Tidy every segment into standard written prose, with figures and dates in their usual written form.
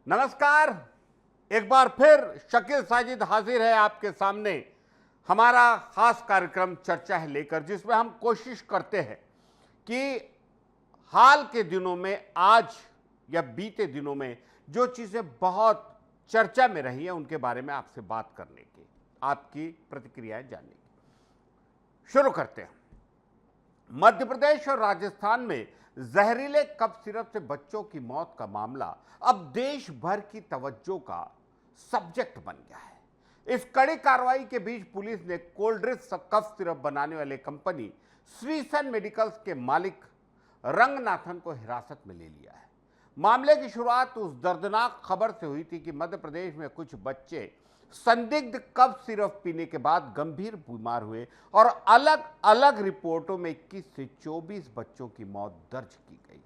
नमस्कार। एक बार फिर शकील साजिद हाजिर है आपके सामने हमारा खास कार्यक्रम चर्चा है लेकर, जिसमें हम कोशिश करते हैं कि हाल के दिनों में, आज या बीते दिनों में जो चीजें बहुत चर्चा में रही हैं उनके बारे में आपसे बात करने की, आपकी प्रतिक्रियाएं जानने की। शुरू करते हैं। मध्य प्रदेश और राजस्थान में जहरीले कफ सिरप से बच्चों की मौत का मामला अब देश भर की तवज्जो का सब्जेक्ट बन गया है। इस कड़ी कार्रवाई के बीच पुलिस ने कोल्ड ड्रिंक्स कफ सिरप बनाने वाले कंपनी श्रीसन मेडिकल्स के मालिक रंगनाथन को हिरासत में ले लिया है। मामले की शुरुआत उस दर्दनाक खबर से हुई थी कि मध्य प्रदेश में कुछ बच्चे संदिग्ध कफ सिरप पीने के बाद गंभीर बीमार हुए और अलग अलग रिपोर्टों में 21 से 24 बच्चों की मौत दर्ज की गई।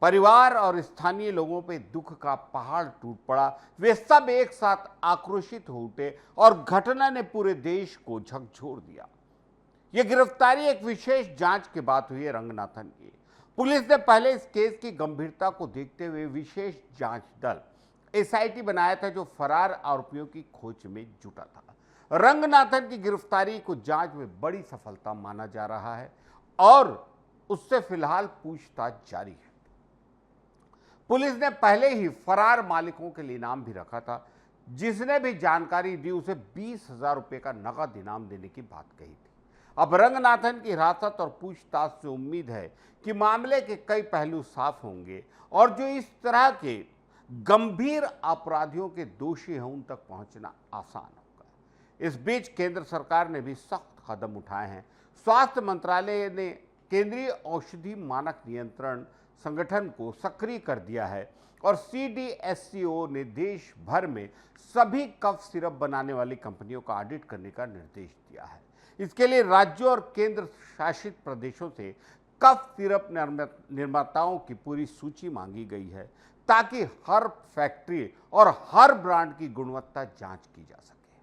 परिवार और स्थानीय लोगों पर दुख का पहाड़ टूट पड़ा। वे सब एक साथ आक्रोशित हो उठे और घटना ने पूरे देश को झकझोर दिया। यह गिरफ्तारी एक विशेष जांच के बाद हुई है रंगनाथन की। पुलिस ने पहले इस केस की गंभीरता को देखते हुए विशेष जांच दल एसआईटी बनाया था, जो फरार आरोपियों की खोज में जुटा था। रंगनाथन की गिरफ्तारी को जांच में बड़ी सफलता माना जा रहा है और उससे फिलहाल पूछताछ जारी है। पुलिस ने पहले ही फरार मालिकों के लिए इनाम भी रखा था। जिसने भी जानकारी दी उसे 20,000 रुपए का नकद इनाम देने की बात कही थी। अब रंगनाथन की हिरासत और पूछताछ से उम्मीद है कि मामले के कई पहलू साफ होंगे और जो इस तरह के गंभीर अपराधियों के दोषी हैं उन तक पहुंचना आसान होगा। इस बीच केंद्र सरकार ने भी सख्त कदम उठाए हैं। स्वास्थ्य मंत्रालय ने केंद्रीय औषधि मानक नियंत्रण संगठन को सक्रिय कर दिया है और सीडीएससीओ ने देश भर में सभी कफ सिरप बनाने वाली कंपनियों का ऑडिट करने का निर्देश दिया है। इसके लिए राज्यों और केंद्र शासित प्रदेशों से कफ सिरप निर्माताओं की पूरी सूची मांगी गई है, ताकि हर फैक्ट्री और हर ब्रांड की गुणवत्ता जांच की जा सके।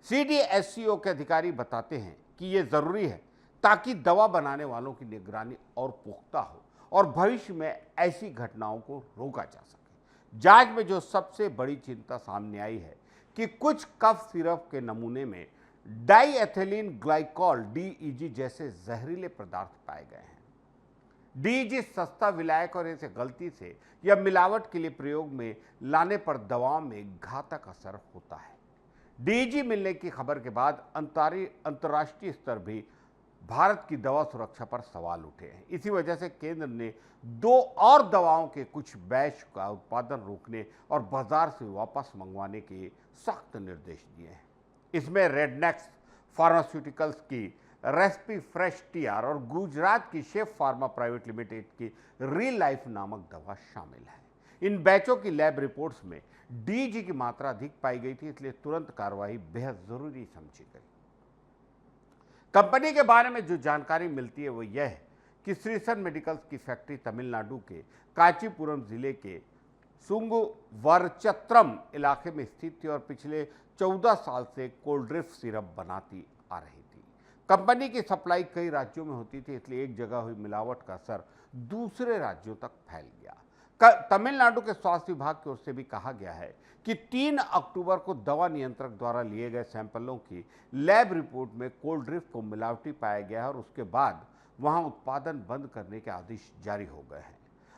सीडीएससीओ के अधिकारी बताते हैं कि यह जरूरी है ताकि दवा बनाने वालों की निगरानी और पुख्ता हो और भविष्य में ऐसी घटनाओं को रोका जा सके। जांच में जो सबसे बड़ी चिंता सामने आई है कि कुछ कफ सिरप के नमूने में डाईएथिलीन ग्लाइकॉल डीईजी जैसे जहरीले पदार्थ पाए गए हैं। डीईजी सस्ता विलायक और इसे गलती से या मिलावट के लिए प्रयोग में लाने पर दवाओं में घातक असर होता है। डीईजी मिलने की खबर के बाद अंतर्राष्ट्रीय स्तर भी भारत की दवा सुरक्षा पर सवाल उठे हैं। इसी वजह से केंद्र ने 2 और दवाओं के कुछ बैच का उत्पादन रोकने और बाजार से वापस मंगवाने के सख्त निर्देश दिए हैं। इसमें रेडनेक्स फार्मास्यूटिकल्स की रेस्पी फ्रेश टीआर और गुजरात की शेफ फार्मा प्राइवेट लिमिटेड की रियल लाइफ नामक दवा शामिल है। इन बैचों की लैब रिपोर्ट्स में डीईजी की मात्रा अधिक पाई गई थी, इसलिए तुरंत कार्रवाई बेहद जरूरी समझी गई। कंपनी के बारे में जो जानकारी मिलती है वो यह है कि श्रीसन मेडिकल्स की फैक्ट्री तमिलनाडु के कांचीपुरम जिले के सुंगवरचत्रम इलाके में स्थित थी और पिछले 14 साल से कोल्ड ड्रिंक सिरप बनाती आ रही थी। कंपनी की सप्लाई कई राज्यों में होती थी, इसलिए एक जगह हुई मिलावट का असर दूसरे राज्यों तक फैल गया। तमिलनाडु के स्वास्थ्य विभाग की ओर से भी कहा गया है कि 3 अक्टूबर को दवा नियंत्रक द्वारा लिए गए सैंपलों की लैब रिपोर्ट में कोल्ड ड्रिंक को मिलावटी पाया गया है और उसके बाद वहां उत्पादन बंद करने के आदेश जारी हो गए हैं।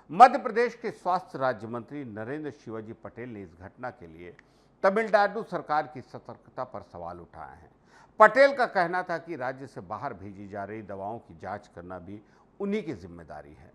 मध्य प्रदेश के स्वास्थ्य राज्य मंत्री नरेंद्र शिवाजी पटेल ने इस घटना के लिए तमिलनाडु सरकार की सतर्कता पर सवाल उठाए हैं। पटेल का कहना था कि राज्य से बाहर भेजी जा रही दवाओं की जांच करना भी उन्हीं की जिम्मेदारी है।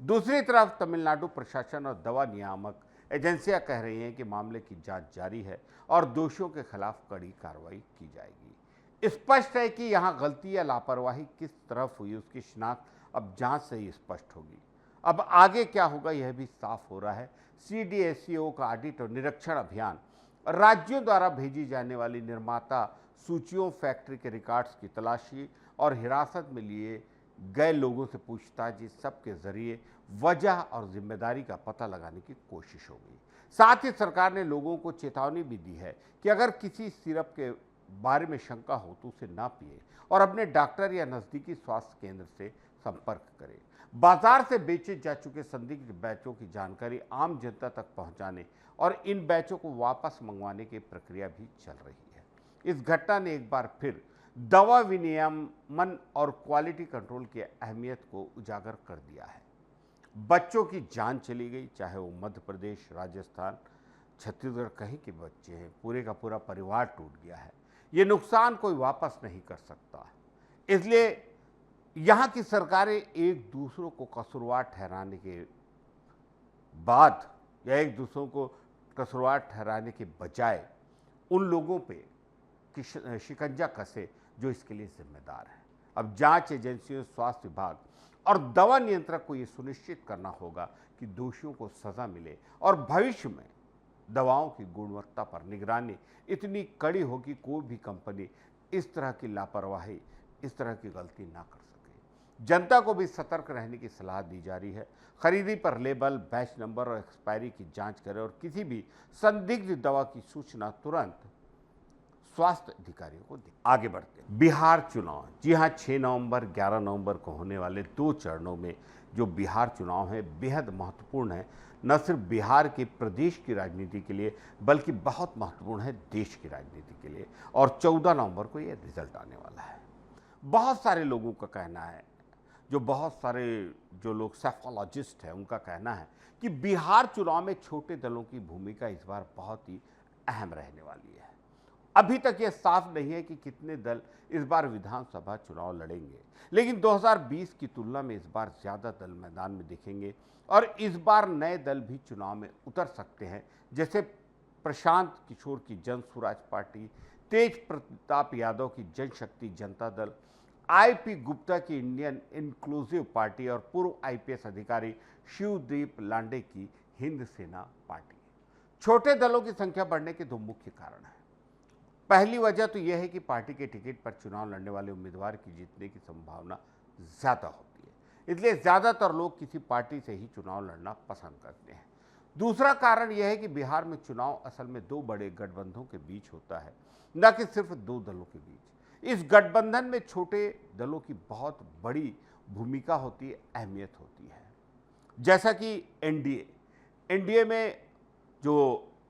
दूसरी तरफ तमिलनाडु प्रशासन और दवा नियामक एजेंसियां कह रही हैं कि मामले की जांच जारी है और दोषियों के खिलाफ कड़ी कार्रवाई की जाएगी। स्पष्ट है कि यहां गलती या लापरवाही किस तरफ हुई उसकी शिनाख्त अब जांच से ही स्पष्ट होगी। अब आगे क्या होगा यह भी साफ हो रहा है। सीडीएससीओ का ऑडिट और निरीक्षण अभियान, राज्यों द्वारा भेजी जाने वाली निर्माता सूचियों, फैक्ट्री के रिकॉर्ड्स की तलाशी और हिरासत में लिए गए लोगों से पूछताछ, इस सब के जरिए वजह और जिम्मेदारी का पता लगाने की कोशिश होगी। साथ ही सरकार ने लोगों को चेतावनी भी दी है कि अगर किसी सिरप के बारे में शंका हो तो उसे ना पिए और अपने डॉक्टर या नज़दीकी स्वास्थ्य केंद्र से संपर्क करें। बाजार से बेचे जा चुके संदिग्ध बैचों की जानकारी आम जनता तक पहुंचाने और इन बैचों को वापस मंगवाने की प्रक्रिया भी चल रही है। इस घटना ने एक बार फिर दवा विनियमन और क्वालिटी कंट्रोल की अहमियत को उजागर कर दिया है। बच्चों की जान चली गई, चाहे वो मध्य प्रदेश, राजस्थान, छत्तीसगढ़ कहीं के बच्चे हैं, पूरे का पूरा परिवार टूट गया है। ये नुकसान कोई वापस नहीं कर सकता। इसलिए यहाँ की सरकारें एक दूसरों को कसूरवार ठहराने के बाद या एक दूसरों को कसूरवार ठहराने के बजाय उन लोगों पे शिकंजा कसे जो इसके लिए जिम्मेदार है। अब जांच एजेंसियों, स्वास्थ्य विभाग और दवा नियंत्रक को ये सुनिश्चित करना होगा कि दोषियों को सजा मिले और भविष्य में दवाओं की गुणवत्ता पर निगरानी इतनी कड़ी हो कि कोई भी कंपनी इस तरह की लापरवाही, इस तरह की गलती ना कर सके। जनता को भी सतर्क रहने की सलाह दी जा रही है। खरीदी पर लेबल, बैच नंबर और एक्सपायरी की जांच करें और किसी भी संदिग्ध दवा की सूचना तुरंत स्वास्थ्य अधिकारियों को दें। आगे बढ़ते हैं। बिहार चुनाव, जी हाँ, 6 नवंबर 11 नवंबर को होने वाले 2 चरणों में जो बिहार चुनाव है बेहद महत्वपूर्ण है। न सिर्फ बिहार के प्रदेश की राजनीति के लिए बल्कि बहुत महत्वपूर्ण है देश की राजनीति के लिए। और 14 नवंबर को ये रिजल्ट आने वाला है। बहुत सारे लोगों का कहना है, बहुत सारे लोग सैफोलॉजिस्ट हैं, उनका कहना है कि बिहार चुनाव में छोटे दलों की भूमिका इस बार बहुत ही अहम रहने वाली है। अभी तक यह साफ नहीं है कि कितने दल इस बार विधानसभा चुनाव लड़ेंगे, लेकिन 2020 की तुलना में इस बार ज्यादा दल मैदान में दिखेंगे और इस बार नए दल भी चुनाव में उतर सकते हैं, जैसे प्रशांत किशोर की जन स्वराज पार्टी, तेज प्रताप यादव की जनशक्ति जनता दल, आईपी गुप्ता की इंडियन इंक्लूसिव पार्टी और पूर्व आईपीएस अधिकारी शिवदीप लांडे की हिंद सेना पार्टी। छोटे दलों की संख्या बढ़ने के 2 मुख्य कारण हैं। पहली वजह तो यह है कि पार्टी के टिकट पर चुनाव लड़ने वाले उम्मीदवार की जीतने की संभावना ज्यादा होती है, इसलिए ज्यादातर लोग किसी पार्टी से ही चुनाव लड़ना पसंद करते हैं। दूसरा कारण यह है कि बिहार में चुनाव असल में 2 बड़े गठबंधनों के बीच होता है, न कि सिर्फ 2 दलों के बीच। इस गठबंधन में छोटे दलों की बहुत बड़ी भूमिका होती है, अहमियत होती है। जैसा कि एनडीए में जो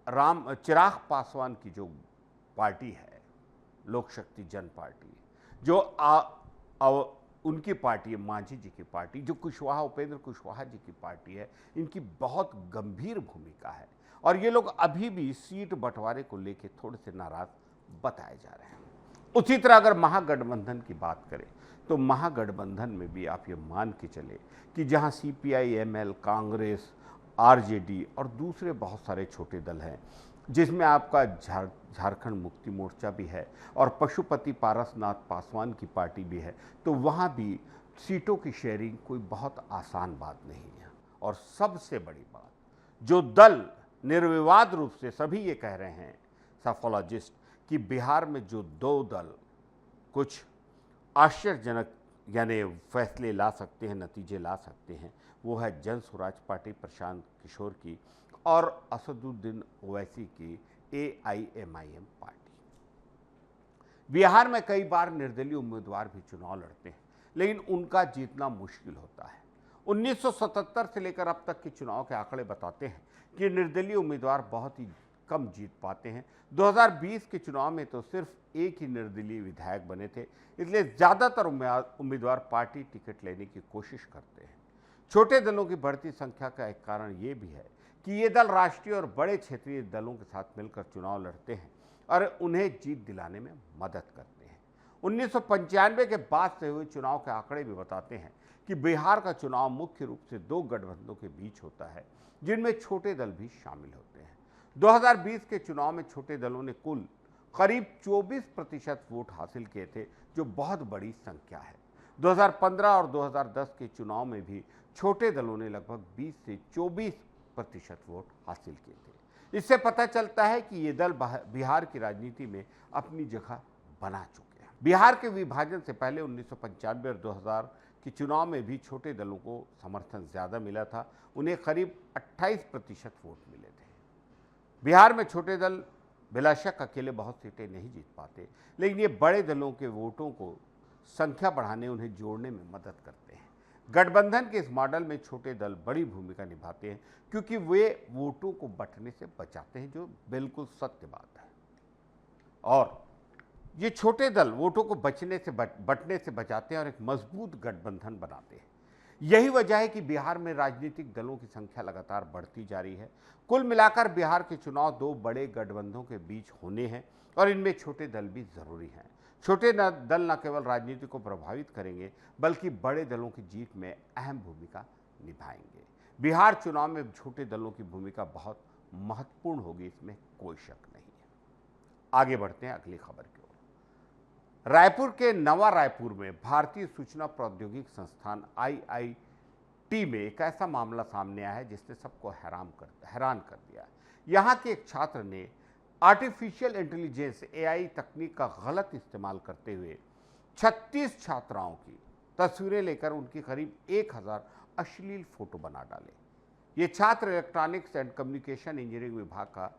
चिराग पासवान की जो पार्टी है, लोक शक्ति जन पार्टी, जो उनकी पार्टी है, मांझी जी की पार्टी, जो उपेंद्र कुशवाहा जी की पार्टी है, इनकी बहुत गंभीर भूमिका है और ये लोग अभी भी सीट बंटवारे को लेकर थोड़े से नाराज बताए जा रहे हैं। उसी तरह अगर महागठबंधन की बात करें तो महागठबंधन में भी आप ये मान के चले कि जहां सीपीआई-एमएल, कांग्रेस, आरजेडी और दूसरे बहुत सारे छोटे दल हैं, जिसमें आपका झारखंड मुक्ति मोर्चा भी है और पशुपति पारसनाथ पासवान की पार्टी भी है, तो वहाँ भी सीटों की शेयरिंग कोई बहुत आसान बात नहीं है। और सबसे बड़ी बात, जो दल निर्विवाद रूप से सभी ये कह रहे हैं सैफोलॉजिस्ट कि बिहार में जो 2 दल कुछ आश्चर्यजनक यानी फैसले ला सकते हैं, नतीजे ला सकते हैं, वो है जन स्वराज पार्टी प्रशांत किशोर की और असदुद्दीन ओवैसी की एआईएमआईएम पार्टी। बिहार में कई बार निर्दलीय उम्मीदवार भी चुनाव लड़ते हैं, लेकिन उनका जीतना मुश्किल होता है। 1977 से लेकर अब तक के चुनाव के आंकड़े बताते हैं कि निर्दलीय उम्मीदवार बहुत ही कम जीत पाते हैं। 2020 के चुनाव में तो सिर्फ एक ही निर्दलीय विधायक बने थे, इसलिए ज्यादातर उम्मीदवार पार्टी टिकट लेने की कोशिश करते हैं। छोटे दलों की बढ़ती संख्या का एक कारण ये भी है कि ये दल राष्ट्रीय और बड़े क्षेत्रीय दलों के साथ मिलकर चुनाव लड़ते हैं और उन्हें जीत दिलाने में मदद करते हैं। 1995 के बाद से हुए चुनाव के आंकड़े भी बताते हैं कि बिहार का चुनाव मुख्य रूप से 2 गठबंधनों के बीच होता है, जिनमें छोटे दल भी शामिल होते हैं। 2020 के चुनाव में छोटे दलों ने कुल करीब 24% वोट हासिल किए थे, जो बहुत बड़ी संख्या है। 2015 और 2010 के चुनाव में भी छोटे दलों ने लगभग 20 से 24% वोट हासिल किए थे। इससे पता चलता है कि ये दल बिहार की राजनीति में अपनी जगह बना चुके हैं। बिहार के विभाजन से पहले 1995 और 2000 के चुनाव में भी छोटे दलों को समर्थन ज्यादा मिला था, उन्हें करीब 28% वोट मिले थे। बिहार में छोटे दल बिला शक अकेले बहुत सीटें नहीं जीत पाते, लेकिन ये बड़े दलों के वोटों को संख्या बढ़ाने, उन्हें जोड़ने में मदद करते हैं। गठबंधन के इस मॉडल में छोटे दल बड़ी भूमिका निभाते हैं क्योंकि वे वोटों को बंटने से बचाते हैं, जो बिल्कुल सत्य बात है। और ये छोटे दल वोटों को बंटने से बचाते हैं और एक मजबूत गठबंधन बनाते हैं। यही वजह है कि बिहार में राजनीतिक दलों की संख्या लगातार बढ़ती जा रही है। कुल मिलाकर बिहार के चुनाव दो बड़े गठबंधनों के बीच होने हैं और इनमें छोटे दल भी जरूरी हैं। छोटे दल न केवल राजनीति को प्रभावित करेंगे बल्कि बड़े दलों की जीत में अहम भूमिका निभाएंगे। बिहार चुनाव में छोटे दलों की भूमिका बहुत महत्वपूर्ण होगी, इसमें कोई शक नहीं है। आगे बढ़ते हैं अगली खबर की ओर। रायपुर के नवा रायपुर में भारतीय सूचना प्रौद्योगिकी संस्थान IIT में एक ऐसा मामला सामने आया है जिसने सबको हैरान कर दिया। यहाँ के एक छात्र ने आर्टिफिशियल इंटेलिजेंस AI तकनीक का गलत इस्तेमाल करते हुए 36 छात्राओं की तस्वीरें लेकर उनकी करीब 1000 अश्लील फोटो बना डाले। ये छात्र इलेक्ट्रॉनिक्स एंड कम्युनिकेशन इंजीनियरिंग विभाग का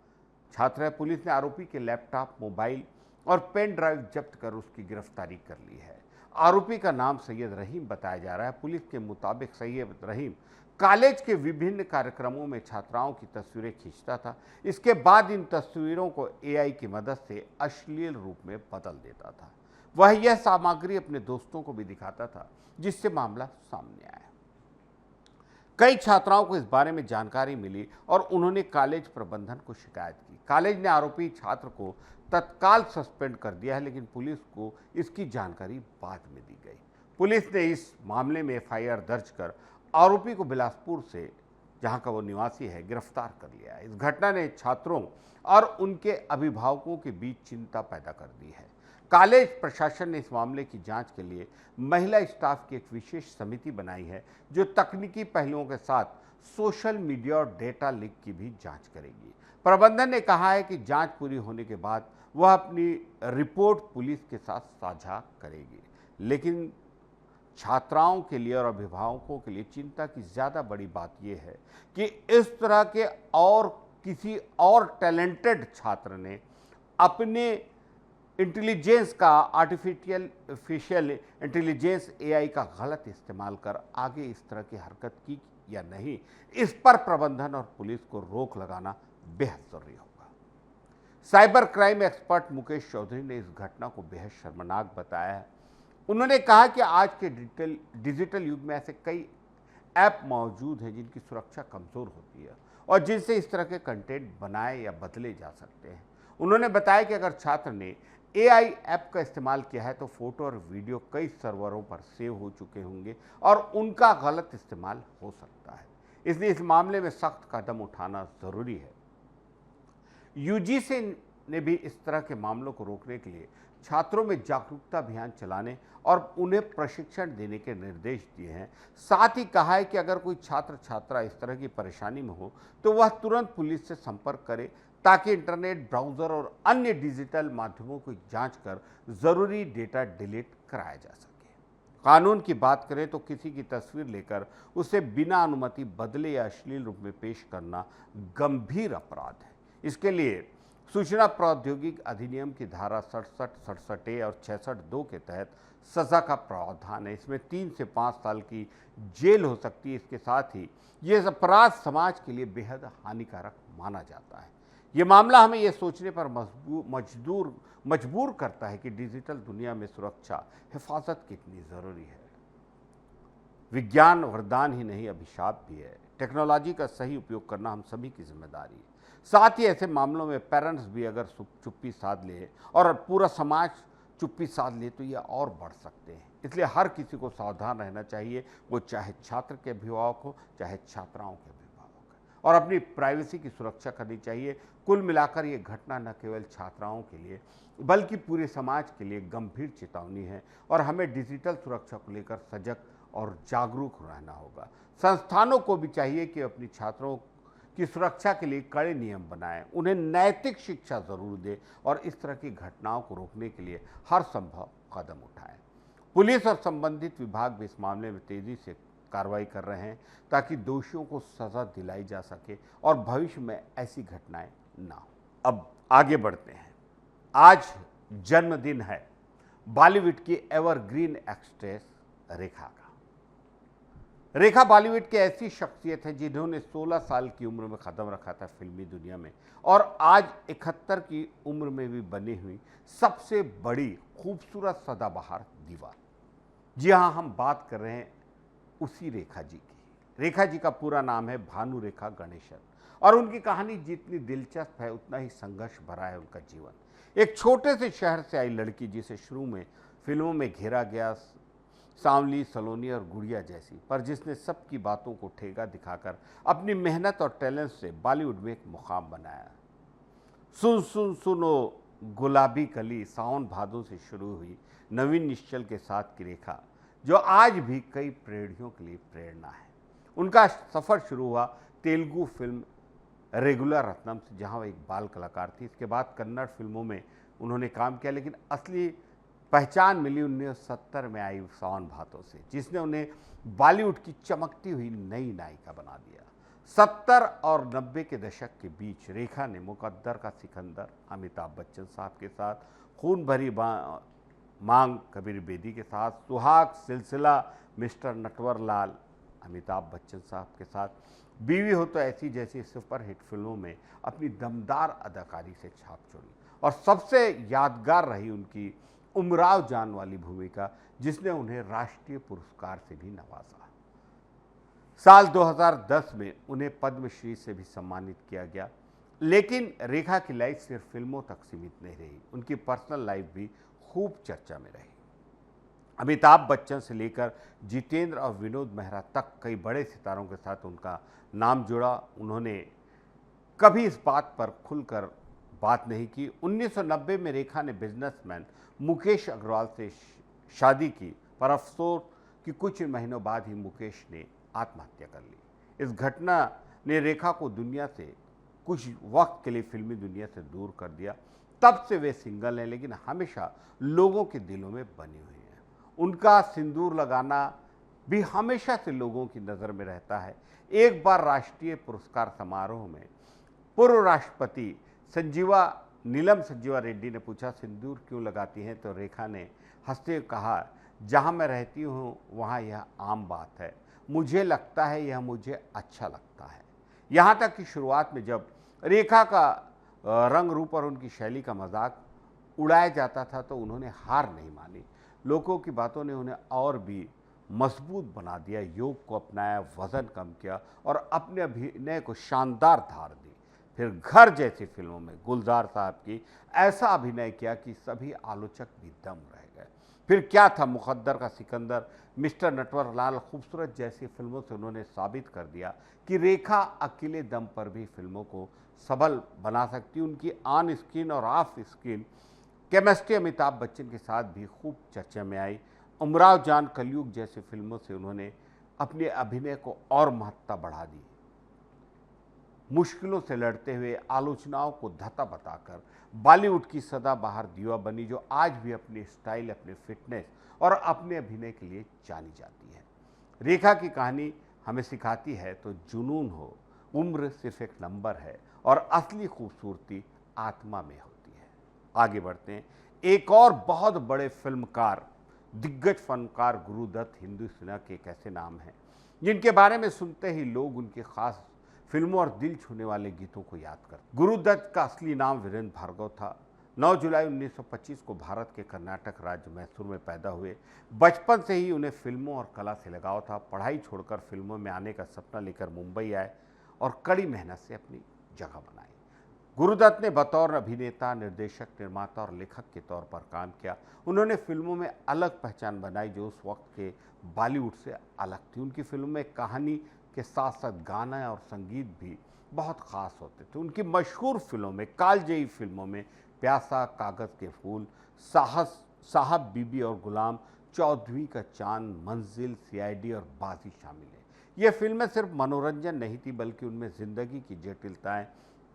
छात्र है। पुलिस ने आरोपी के लैपटॉप, मोबाइल और पेन ड्राइव जब्त कर उसकी गिरफ्तारी कर ली है। आरोपी का नाम सैयद रहीम बताया जा रहा है। पुलिस के मुताबिक सैयद रहीम कॉलेज के विभिन्न कार्यक्रमों में छात्राओं की तस्वीरें खींचता था। इसके बाद इन तस्वीरों को AI की मदद से अश्लील रूप में बदल देता था। वह यह सामग्री अपने दोस्तों को भी दिखाता था, जिससे मामला सामने आया। कई छात्राओं को इस बारे में जानकारी मिली और उन्होंने कॉलेज प्रबंधन को शिकायत की। कॉलेज ने आरोपी छात्र को तत्काल सस्पेंड कर दिया है, लेकिन पुलिस को इसकी जानकारी बाद में दी गई। पुलिस ने इस मामले में FIR दर्ज कर आरोपी को बिलासपुर से, जहां का वो निवासी है, गिरफ्तार कर लिया है। इस घटना ने छात्रों और उनके अभिभावकों के बीच चिंता पैदा कर दी है। कॉलेज प्रशासन ने इस मामले की जांच के लिए महिला स्टाफ की एक विशेष समिति बनाई है, जो तकनीकी पहलुओं के साथ सोशल मीडिया और डेटा लीक की भी जांच करेगी। प्रबंधन ने कहा है कि जांच पूरी होने के बाद वह अपनी रिपोर्ट पुलिस के साथ साझा करेगी। लेकिन छात्राओं के लिए और अभिभावकों के लिए चिंता की ज़्यादा बड़ी बात यह है कि इस तरह के और किसी और टैलेंटेड छात्र ने अपने इंटेलिजेंस का, आर्टिफिशियल इंटेलिजेंस AI का गलत इस्तेमाल कर आगे इस तरह की हरकत की या नहीं, इस पर प्रबंधन और पुलिस को रोक लगाना बेहद जरूरी होगा। Cyber crime expert Mukesh Chaudhary ने इस घटना को बेहद शर्मनाक बताया है। उन्होंने कहा कि आज के डिजिटल युग में ऐसे कई ऐप मौजूद हैं जिनकी सुरक्षा कमज़ोर होती है और जिनसे इस तरह के कंटेंट बनाए या बदले जा सकते हैं। उन्होंने बताया कि अगर छात्र ने AI ऐप का इस्तेमाल किया है तो फोटो और वीडियो कई सर्वरों पर सेव हो चुके होंगे और उनका गलत इस्तेमाल हो सकता है। इसलिए इस मामले में सख्त कदम उठाना ज़रूरी है। UGC ने भी इस तरह के मामलों को रोकने के लिए छात्रों में जागरूकता अभियान चलाने और उन्हें प्रशिक्षण देने के निर्देश दिए हैं। साथ ही कहा है कि अगर कोई छात्र छात्रा इस तरह की परेशानी में हो तो वह तुरंत पुलिस से संपर्क करे, ताकि इंटरनेट, ब्राउज़र और अन्य डिजिटल माध्यमों की जांच कर ज़रूरी डेटा डिलीट कराया जा सके। कानून की बात करें तो किसी की तस्वीर लेकर उसे बिना अनुमति बदले या अश्लील रूप में पेश करना गंभीर अपराध है। इसके लिए सूचना प्रौद्योगिकी अधिनियम की धारा 67, 67A और 66(2) के तहत सजा का प्रावधान है। इसमें 3 से 5 साल की जेल हो सकती है। इसके साथ ही ये अपराध समाज के लिए बेहद हानिकारक माना जाता है। ये मामला हमें ये सोचने पर मजबूर करता है कि डिजिटल दुनिया में सुरक्षा, हिफाजत कितनी ज़रूरी है। विज्ञान वरदान ही नहीं, अभिशाप भी है। टेक्नोलॉजी का सही उपयोग करना हम सभी की जिम्मेदारी है। साथ ही ऐसे मामलों में पेरेंट्स भी अगर चुप्पी साध ले और पूरा समाज चुप्पी साध ले तो ये और बढ़ सकते हैं। इसलिए हर किसी को सावधान रहना चाहिए, वो चाहे छात्र के अभिभावक हो, चाहे छात्राओं के अभिभावक हो, और अपनी प्राइवेसी की सुरक्षा करनी चाहिए। कुल मिलाकर ये घटना न केवल छात्राओं के लिए बल्कि पूरे समाज के लिए गंभीर चेतावनी है और हमें डिजिटल सुरक्षा को लेकर सजग और जागरूक रहना होगा। संस्थानों को भी चाहिए कि अपनी छात्रों की सुरक्षा के लिए कड़े नियम बनाएं, उन्हें नैतिक शिक्षा जरूर दें और इस तरह की घटनाओं को रोकने के लिए हर संभव कदम उठाएं। पुलिस और संबंधित विभाग भी इस मामले में तेजी से कार्रवाई कर रहे हैं ताकि दोषियों को सजा दिलाई जा सके और भविष्य में ऐसी घटनाएं ना हो। अब आगे बढ़ते हैं। आज जन्मदिन है बॉलीवुड की एवरग्रीन एक्ट्रेस रेखा का। रेखा बॉलीवुड की ऐसी शख्सियत है जिन्होंने 16 साल की उम्र में कदम रखा था फिल्मी दुनिया में और आज 71 की उम्र में भी बनी हुई सबसे बड़ी खूबसूरत सदाबहार दीवार। जी हाँ, हम बात कर रहे हैं उसी रेखा जी की। रेखा जी का पूरा नाम है भानु रेखा गणेशन और उनकी कहानी जितनी दिलचस्प है उतना ही संघर्ष भरा है उनका जीवन। एक छोटे से शहर से आई लड़की जिसे शुरू में फिल्मों में घेरा गया, सांवली, सलोनी और गुड़िया जैसी, पर जिसने सबकी बातों को ठेगा दिखाकर अपनी मेहनत और टैलेंट से बॉलीवुड में एक मुकाम बनाया। सुन सुन सुनो गुलाबी कली सावन भादों से शुरू हुई नवीन निश्चल के साथ की रेखा जो आज भी कई पीढ़ियों के लिए प्रेरणा है। उनका सफ़र शुरू हुआ तेलुगु फिल्म रेगुलर रत्नम से, जहां वह एक बाल कलाकार थी। इसके बाद कन्नड़ फिल्मों में उन्होंने काम किया, लेकिन असली पहचान मिली 1970 में आई सावन भादों से, जिसने उन्हें बॉलीवुड की चमकती हुई नई नायिका बना दिया। 70 और 90 के दशक के बीच रेखा ने मुकद्दर का सिकंदर अमिताभ बच्चन साहब के साथ, खून भरी मांग कबीर बेदी के साथ, सुहाग सिलसिला मिस्टर नटवरलाल अमिताभ बच्चन साहब के साथ, बीवी हो तो ऐसी जैसी सुपरहिट फिल्मों में अपनी दमदार अदाकारी से छाप छोड़ी और सबसे यादगार रही उनकी उमराव जान वाली भूमिका, जिसने उन्हें राष्ट्रीय पुरस्कार से भी नवाजा। साल 2010 में उन्हें पद्मश्री से भी सम्मानित किया गया। लेकिन रेखा की लाइफ सिर्फ फिल्मों तक सीमित नहीं रही, उनकी पर्सनल लाइफ भी खूब चर्चा में रही। अमिताभ बच्चन से लेकर जितेंद्र और विनोद मेहरा तक कई बड़े सितारों के साथ उनका नाम जुड़ा। उन्होंने कभी इस बात पर खुलकर बात नहीं की। 1990 में रेखा ने बिजनेसमैन मुकेश अग्रवाल से शादी की, पर अफसोस कि कुछ महीनों बाद ही मुकेश ने आत्महत्या कर ली। इस घटना ने रेखा को दुनिया से कुछ वक्त के लिए फिल्मी दुनिया से दूर कर दिया। तब से वे सिंगल हैं, लेकिन हमेशा लोगों के दिलों में बनी हुई हैं। उनका सिंदूर लगाना भी हमेशा से लोगों की नज़र में रहता है। एक बार राष्ट्रीय पुरस्कार समारोह में पूर्व राष्ट्रपति नीलम संजीवा रेड्डी ने पूछा, सिंदूर क्यों लगाती हैं? तो रेखा ने हंसते हुए कहा, जहां मैं रहती हूं वहां यह आम बात है, मुझे लगता है यह मुझे अच्छा लगता है। यहां तक कि शुरुआत में जब रेखा का रंग रूप और उनकी शैली का मजाक उड़ाया जाता था तो उन्होंने हार नहीं मानी। लोगों की बातों ने उन्हें और भी मजबूत बना दिया। योग को अपनाया, वजन कम किया और अपने अभिनय को शानदार धार दी। फिर घर जैसी फिल्मों में गुलजार साहब की ऐसा अभिनय किया कि सभी आलोचक भी दम रह गए। फिर क्या था मुकद्दर का सिकंदर, मिस्टर नटवरलाल, खूबसूरत जैसी फिल्मों से उन्होंने साबित कर दिया कि रेखा अकेले दम पर भी फिल्मों को सबल बना सकती। उनकी ऑन स्क्रीन और of screen chemistry Amitabh Bachchan के साथ भी खूब चर्चा में आई। उमराव जान, कलयुग जैसी फिल्मों से उन्होंने अपने अभिनय को और महत्ता बढ़ा दी। मुश्किलों से लड़ते हुए आलोचनाओं को धता बताकर बॉलीवुड की सदाबहार दीवा बनी, जो आज भी अपनी स्टाइल, अपने फिटनेस और अपने अभिनय के लिए जानी जाती है। रेखा की कहानी हमें सिखाती है तो जुनून हो, उम्र सिर्फ एक नंबर है और असली खूबसूरती आत्मा में होती है। आगे बढ़ते हैं। एक और बहुत बड़े फिल्मकार, दिग्गज फनकार गुरुदत्त हिंदू सिनेमा के एक ऐसे नाम हैं जिनके बारे में सुनते ही लोग उनकी खास फिल्मों और दिल छूने वाले गीतों को याद करते। गुरुदत्त का असली नाम वीरेंद्र भार्गव था। 9 जुलाई 1925 को भारत के कर्नाटक राज्य मैसूर में पैदा हुए। बचपन से ही उन्हें फिल्मों और कला से लगाव था। पढ़ाई छोड़कर फिल्मों में आने का सपना लेकर मुंबई आए और कड़ी मेहनत से अपनी जगह बनाई। गुरुदत्त ने बतौर अभिनेता, निर्देशक, निर्माता और लेखक के तौर पर काम किया। उन्होंने फिल्मों में अलग पहचान बनाई जो उस वक्त के बॉलीवुड से अलग थी। उनकी फिल्मों में कहानी के साथ साथ गाना और संगीत भी बहुत ख़ास होते थे। उनकी मशहूर फिल्मों में, कालजयी फिल्मों में प्यासा, कागज़ के फूल, साहस, साहब, बीबी और गुलाम, चौदहवीं का चांद, मंजिल, सीआईडी और बाजी शामिल है। ये फिल्में सिर्फ मनोरंजन नहीं थी, बल्कि उनमें ज़िंदगी की जटिलताएं,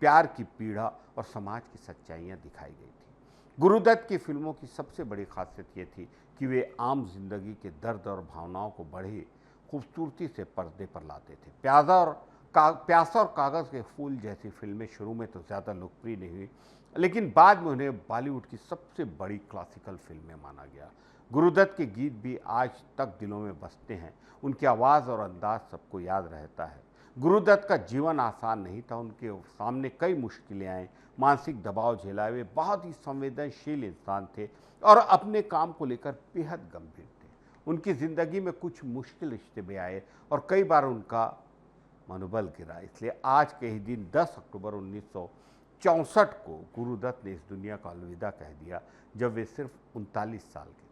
प्यार की पीड़ा और समाज की सच्चाइयाँ दिखाई गई थी। गुरुदत्त की फिल्मों की सबसे बड़ी खासियत ये थी कि वे आम जिंदगी के दर्द और भावनाओं को बड़ी खूबसूरती से पर्दे पर लाते थे। प्यासा और कागज़ के फूल जैसी फिल्में शुरू में तो ज़्यादा लोकप्रिय नहीं हुई, लेकिन बाद में उन्हें बॉलीवुड की सबसे बड़ी क्लासिकल फिल्में माना गया। गुरुदत्त के गीत भी आज तक दिलों में बसते हैं। उनकी आवाज़ और अंदाज सबको याद रहता है। गुरुदत्त का जीवन आसान नहीं था। उनके सामने कई मुश्किलें आई, मानसिक दबाव झेला। वे बहुत ही संवेदनशील इंसान थे और अपने काम को लेकर बेहद गंभीर थे। उनकी ज़िंदगी में कुछ मुश्किल रिश्ते भी आए और कई बार उनका मनोबल गिरा। इसलिए आज के ही दिन 10 अक्टूबर 1964 को गुरुदत्त ने इस दुनिया को अलविदा कह दिया, जब वे सिर्फ 39 साल के थे।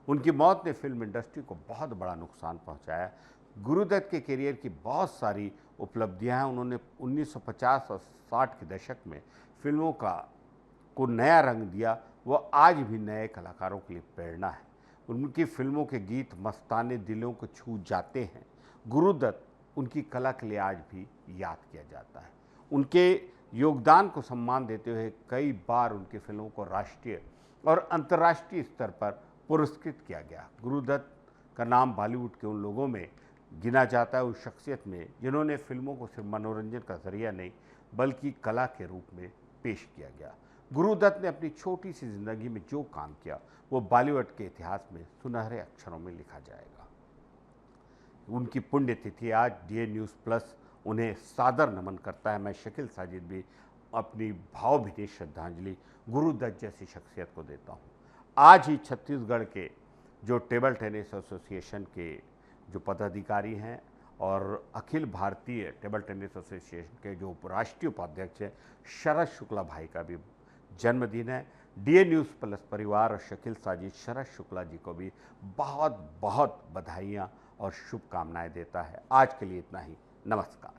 उनकी मौत ने फिल्म इंडस्ट्री को बहुत बड़ा नुकसान पहुंचाया। गुरुदत्त के करियर की बहुत सारी उपलब्धियां हैं। उन्होंने 1950 और 60 के दशक में फिल्मों को नया रंग दिया। वो आज भी नए कलाकारों के लिए प्रेरणा है। उनकी फिल्मों के गीत मस्ताने दिलों को छू जाते हैं। गुरुदत्त उनकी कला के लिए आज भी याद किया जाता है। उनके योगदान को सम्मान देते हुए कई बार उनकी फिल्मों को राष्ट्रीय और अंतर्राष्ट्रीय स्तर पर पुरस्कृत किया गया। गुरुदत्त का नाम बॉलीवुड के उन लोगों में गिना जाता है, उस शख्सियत में जिन्होंने फिल्मों को सिर्फ मनोरंजन का जरिया नहीं बल्कि कला के रूप में पेश किया गया। गुरुदत्त ने अपनी छोटी सी जिंदगी में जो काम किया वो बॉलीवुड के इतिहास में सुनहरे अक्षरों में लिखा जाएगा। उनकी पुण्यतिथि आज डीए न्यूज़ प्लस उन्हें सादर नमन करता है। मैं शकील साजिद भी अपनी भावभीनी श्रद्धांजलि गुरुदत्त जैसी शख्सियत को देता हूँ। आज ही छत्तीसगढ़ के जो टेबल टेनिस एसोसिएशन के जो पदाधिकारी हैं और Akhil Bharatiya table tennis association के जो राष्ट्रीय उपाध्यक्ष हैं शरद शुक्ला भाई का भी जन्मदिन है। डीए न्यूज़ प्लस परिवार और शकील साजिद शरद शुक्ला जी को भी बहुत बहुत बधाइयाँ और शुभकामनाएं देता है। आज के लिए इतना ही। नमस्कार।